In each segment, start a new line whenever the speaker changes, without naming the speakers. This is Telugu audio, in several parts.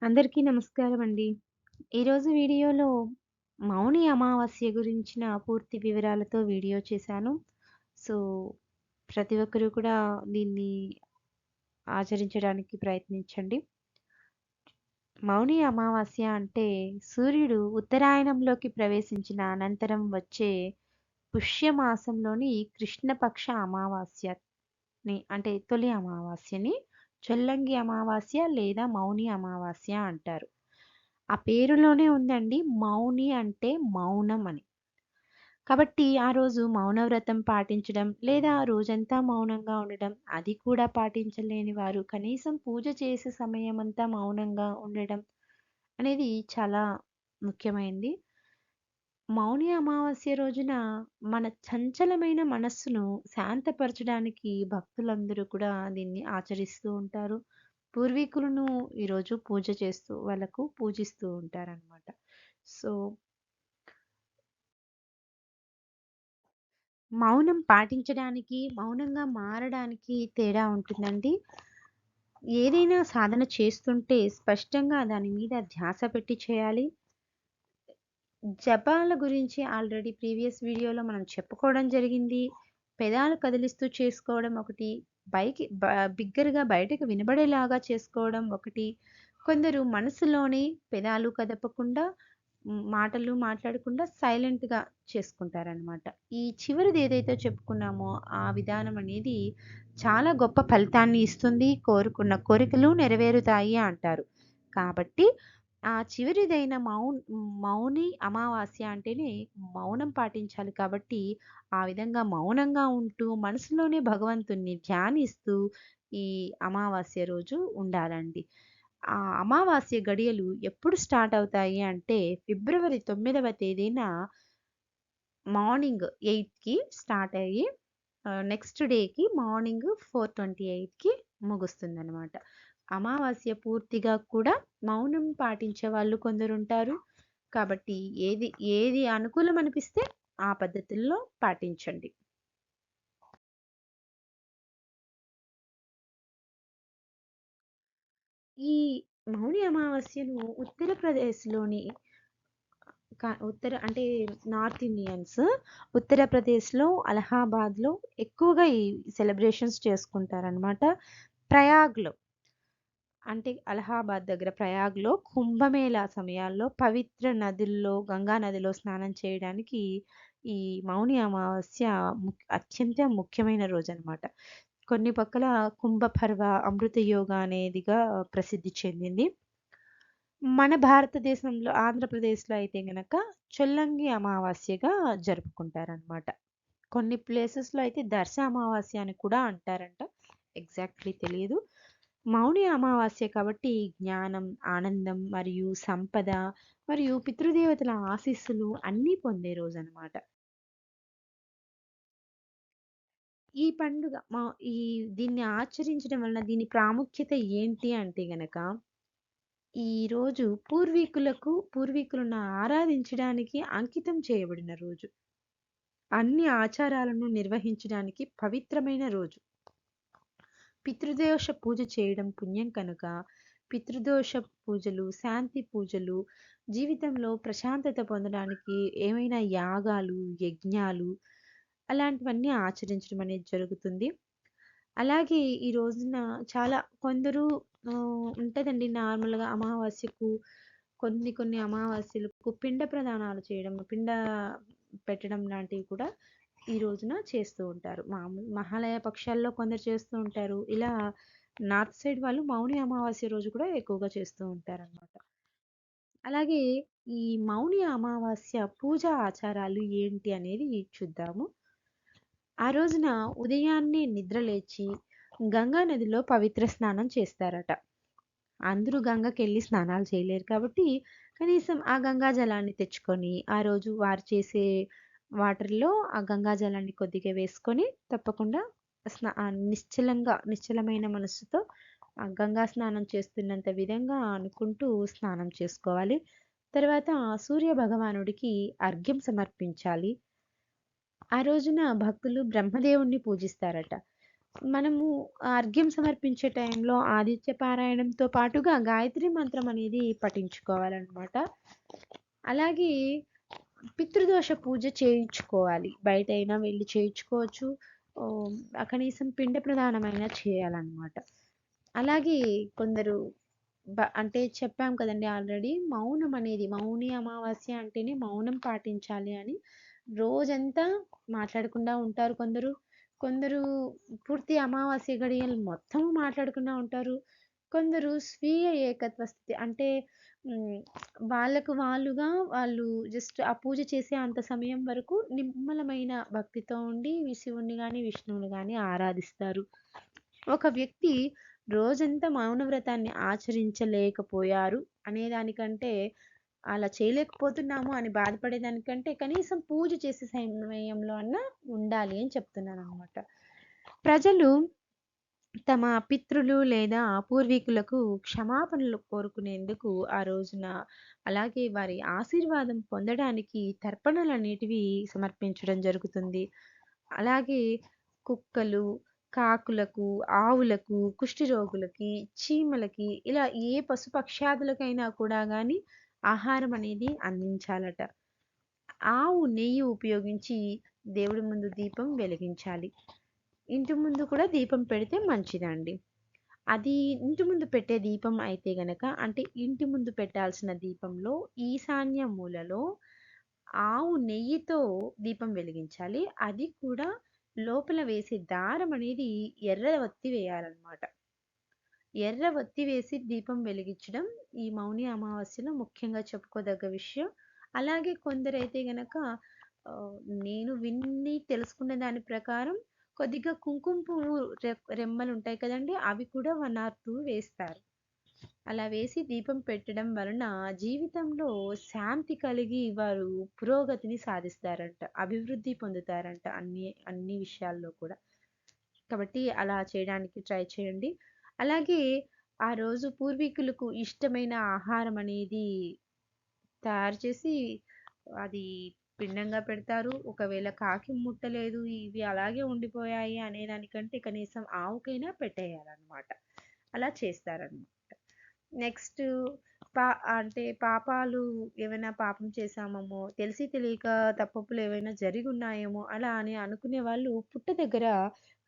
అందరికీ నమస్కారం అండి. ఈరోజు వీడియోలో మౌని అమావాస్య గురించిన పూర్తి వివరాలతో వీడియో చేశాను. సో, ప్రతి ఒక్కరు కూడా దీన్ని ఆచరించడానికి ప్రయత్నించండి. మౌని అమావాస్య అంటే సూర్యుడు ఉత్తరాయణంలోకి ప్రవేశించిన అనంతరం వచ్చే పుష్యమాసంలోని కృష్ణపక్ష అమావాస్యని అంటే తొలి అమావాస్యని చొల్లంగి అమావాస్య లేదా మౌని అమావాస్య అంటారు. ఆ పేరులోనే ఉందండి. మౌని అంటే మౌనం అని. కాబట్టి ఆ రోజు మౌనవ్రతం పాటించడం లేదా ఆ రోజంతా మౌనంగా ఉండడం, అది కూడా పాటించలేని వారు కనీసం పూజ చేసే సమయమంతా మౌనంగా ఉండడం అనేది చాలా ముఖ్యమైంది. మౌని అమావాస్య రోజున మన చంచలమైన మనస్సును శాంతపరచడానికి భక్తులందరూ కూడా దీన్ని ఆచరిస్తూ ఉంటారు. పూర్వీకులను ఈరోజు పూజ చేస్తూ వాళ్ళకు పూజిస్తూ ఉంటారనమాట. సో, మౌనం పాటించడానికి, మౌనంగా మారడానికి తేడా ఉంటుందండి. ఏదైనా సాధన చేస్తుంటే స్పష్టంగా దాని మీద ధ్యాస పెట్టి చేయాలి. జపాల గురించి ఆల్రెడీ ప్రీవియస్ వీడియోలో మనం చెప్పుకోవడం జరిగింది. పెదాలు కదిలిస్తూ చేసుకోవడం ఒకటి, బిగ్గరగా బయటకు వినబడేలాగా చేసుకోవడం ఒకటి. కొందరు మనసులోనే పెదాలు కదపకుండా, మాటలు మాట్లాడకుండా సైలెంట్‌గా చేసుకుంటారనమాట. ఈ చివరిది ఏదైతే చెప్పుకున్నామో ఆ విధానం అనేది చాలా గొప్ప ఫలితాన్ని ఇస్తుంది. కోరుకున్న కోరికలు నెరవేరుతాయి అంటారు. కాబట్టి ఆ చివరిదైన మౌని అమావాస్య అంటేనే మౌనం పాటించాలి కాబట్టి, ఆ విధంగా మౌనంగా ఉంటూ మనసులోనే భగవంతుడిని ధ్యానిస్తూ ఈ అమావాస్య రోజు ఉండాలండి. ఆ అమావాస్య గడియలు ఎప్పుడు స్టార్ట్ అవుతాయి అంటే, ఫిబ్రవరి 9వ తేదీన మార్నింగ్ 8కి స్టార్ట్ అయ్యి నెక్స్ట్ డేకి మార్నింగ్ 4:28కి ముగుస్తుందనమాట. అమావాస్య పూర్తిగా కూడా మౌనం పాటించే వాళ్ళు కొందరుంటారు. కాబట్టి ఏది ఏది అనుకూలం అనిపిస్తే ఆ పద్ధతుల్లో పాటించండి. ఈ మౌని అమావాస్యను ఉత్తరప్రదేశ్‌లోని అంటే నార్త్ ఇండియన్స్ ఉత్తరప్రదేశ్‌లో, అలహాబాద్‌లో ఎక్కువగా ఈ సెలబ్రేషన్స్ చేసుకుంటారనమాట. ప్రయాగ్‌లో అంటే అలహాబాద్ దగ్గర ప్రయాగ్‌లో కుంభమేళా సమయాల్లో పవిత్ర నదుల్లో, గంగా నదిలో స్నానం చేయడానికి ఈ మౌని అమావాస్య అత్యంత ముఖ్యమైన రోజనమాట. కొన్ని పక్కల కుంభపర్వ, అమృత యోగ అనేదిగా ప్రసిద్ధి చెందింది. మన భారతదేశంలో ఆంధ్రప్రదేశ్‌లో అయితే గనక చొల్లంగి అమావాస్యగా జరుపుకుంటారనమాట. కొన్ని ప్లేసెస్‌లో అయితే దర్శ అమావాస్య అని కూడా అంటారంట. ఎగ్జాక్ట్‌లీ తెలీదు. మౌని అమావాస్య కాబట్టి జ్ఞానం, ఆనందం మరియు సంపద మరియు పితృదేవతల ఆశీస్సులు అన్నీ పొందే రోజనమాట. ఈ పండుగ ఈ దీన్ని ఆచరించడం వలన దీని ప్రాముఖ్యత ఏంటి అంటే గనక, ఈరోజు పూర్వీకులను ఆరాధించడానికి అంకితం చేయబడిన రోజు. అన్ని ఆచారాలను నిర్వహించడానికి పవిత్రమైన రోజు. పితృదోష పూజ చేయడం పుణ్యం కనుక, పితృదోష పూజలు, శాంతి పూజలు, జీవితంలో ప్రశాంతత పొందడానికి ఏమైనా యాగాలు, యజ్ఞాలు అలాంటివన్నీ ఆచరించడం అనేది జరుగుతుంది. అలాగే ఈ రోజున చాలా కొందరు ఉంటదండి నార్మల్‌గా అమావాస్యకు కొన్ని అమావాస్యలకు పిండ ప్రదానాలు చేయడం, పెట్టడం లాంటివి కూడా ఈ రోజున చేస్తూ ఉంటారు. మహాలయ పక్షాల్లో కొందరు చేస్తూ ఉంటారు. ఇలా నార్త్ సైడ్ వాళ్ళు మౌని అమావాస్య రోజు కూడా ఎక్కువగా చేస్తూ ఉంటారనమాట. అలాగే ఈ మౌని అమావాస్య పూజా ఆచారాలు ఏంటి అనేది చూద్దాము. ఆ రోజున ఉదయాన్నే నిద్ర లేచి గంగా నదిలో పవిత్ర స్నానం చేస్తారట. అందరూ గంగకెళ్ళి స్నానాలు చేయలేరు కాబట్టి, కనీసం ఆ గంగా జలాన్ని తెచ్చుకొని, ఆ రోజు వారు చేసే వాటర్‌లో ఆ గంగా జలాన్ని కొద్దిగా వేసుకొని, తప్పకుండా నిశ్చలమైన మనస్సుతో గంగా స్నానం చేస్తున్నంత విధంగా అనుకుంటూ స్నానం చేసుకోవాలి. తర్వాత సూర్య భగవానుడికి అర్ఘ్యం సమర్పించాలి. ఆ రోజున భక్తులు బ్రహ్మదేవుడిని పూజిస్తారట. మనము అర్ఘ్యం సమర్పించే టైంలో ఆదిత్య పారాయణంతో పాటుగా గాయత్రి మంత్రం అనేది పఠించుకోవాలనమాట. అలాగే పితృదోష పూజ చేయించుకోవాలి. బయటైనా వెళ్లి చేయించుకోవచ్చు. కనీసం పిండ ప్రదానమైనా చేయాలనమాట. అలాగే కొందరు అంటే చెప్పాం కదండీ ఆల్రెడీ మౌనం అనేది మౌని అమావాస్య అంటేనే మౌనం పాటించాలి అని. రోజంతా మాట్లాడకుండా ఉంటారు కొందరు. కొందరు పూర్తి అమావాస్య గడియలు మొత్తం మాట్లాడకుండా ఉంటారు. కొందరు స్వీయ ఏకత్వ స్థితి అంటే హ్మ్. వాళ్ళకు వాళ్ళుగా వాళ్ళు జస్ట్ ఆ పూజ చేసే అంత సమయం వరకు నిమ్మలమైన భక్తితో ఉండి శివుడిని గాని, విష్ణువుని గాని ఆరాధిస్తారు. ఒక వ్యక్తి రోజంతా మౌన వ్రతాన్ని ఆచరించలేకపోయారు అనేదానికంటే, అలా చేయలేకపోతున్నాము అని బాధపడేదానికంటే, కనీసం పూజ చేసే సమయంలో అన్నా ఉండాలి అని చెప్తున్నాననమాట. ప్రజలు తమ పితృలు లేదా పూర్వీకులకు క్షమాపణలు కోరుకునేందుకు ఆ రోజున, అలాగే వారి ఆశీర్వాదం పొందడానికి తర్పణలనేటివి సమర్పించడం జరుగుతుంది. అలాగే కుక్కలు, కాకులకు, ఆవులకు, కుష్టి రోగులకి, చీమలకి ఇలా ఏ పశుపక్ష్యాదులకైనా కూడా గాని ఆహారం అనేది అందించాలట. ఆవు నెయ్యి ఉపయోగించి దేవుడి ముందు దీపం వెలిగించాలి. ఇంటి ముందు కూడా దీపం పెడితే మంచిదండి. అది ఇంటి ముందు పెట్టే దీపం అయితే గనక అంటే ఇంటి ముందు పెట్టాల్సిన దీపంలో ఈశాన్య మూలలో ఆవు నెయ్యితో దీపం వెలిగించాలి. అది కూడా లోపల వేసే దారం అనేది ఎర్ర ఒత్తి వేయాలన్నమాట. ఎర్ర ఒత్తి వేసి దీపం వెలిగించడం ఈ మౌని అమావాస్యలో ముఖ్యంగా చెప్పుకోదగ్గ విషయం. అలాగే కొందరైతే గనక ఆహ్, నేను విని తెలుసుకున్న దాని ప్రకారం కొద్దిగా కుంకుమ పువ్వు రెమ్మలుంటాయి కదండీ! అవి కూడా 1 ఆర్ 2 వేస్తారు. అలా వేసి దీపం పెట్టడం వలన జీవితంలో శాంతి కలిగి వారు పురోగతిని సాధిస్తారంట. అభివృద్ధి పొందుతారంట అన్ని విషయాల్లో కూడా. కాబట్టి అలా చేయడానికి ట్రై చేయండి. అలాగే ఆ రోజు పూర్వీకులకు ఇష్టమైన ఆహారం అనేది తయారు చేసి అది పిండంగా పెడతారు. ఒకవేళ కాకి ముట్టలేదు, ఇవి అలాగే ఉండిపోయాయి అనేదానికంటే కనీసం ఆవుకైనా పెట్టేయాలన్నమాట. అలా చేస్తారన్నమాట. నెక్స్ట్ పా అంటే పాపాలు ఏమైనా పాపం చేశామేమో, తెలిసి తెలియక తప్పొప్పులు ఏవైనా జరిగున్నాయేమో అలా అని అనుకునే వాళ్ళు పుట్ట దగ్గర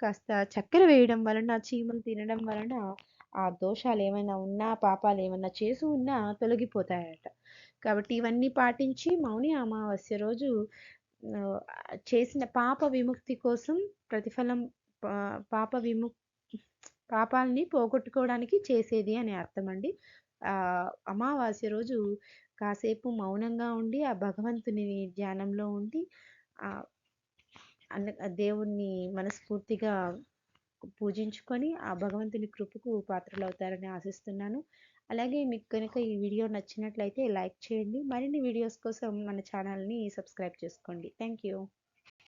కాస్త చక్కెర వేయడం వలన, చీమలు తినడం వలన ఆ దోషాలేమైనా ఉన్నా, పాపాలేమన్నా చేసి ఉన్నా తొలగిపోతాయట. కాబట్టి ఇవన్నీ పాటించి మౌని అమావాస్య రోజు ఆహ్, చేసిన పాప విముక్తి కోసం ప్రతిఫలం పాప పాపాల్ని పోగొట్టుకోవడానికి చేసేది అని అర్థమండి. అమావాస్య రోజు కాసేపు మౌనంగా ఉండి, ఆ భగవంతుని ధ్యానంలో ఉండి ఆహ్, దేవుణ్ణి మనస్ఫూర్తిగా పూజించుకొని, ఆ భగవంతుని కృపకు పాత్రలవుతారని ఆశిస్తున్నాను. అలాగే మీకు గనుక ఈ వీడియో నచ్చినట్లయితే లైక్ చేయండి. మరిన్ని వీడియోస్ కోసం మన ఛానల్‌ని సబ్స్క్రైబ్ చేసుకోండి. Thank you.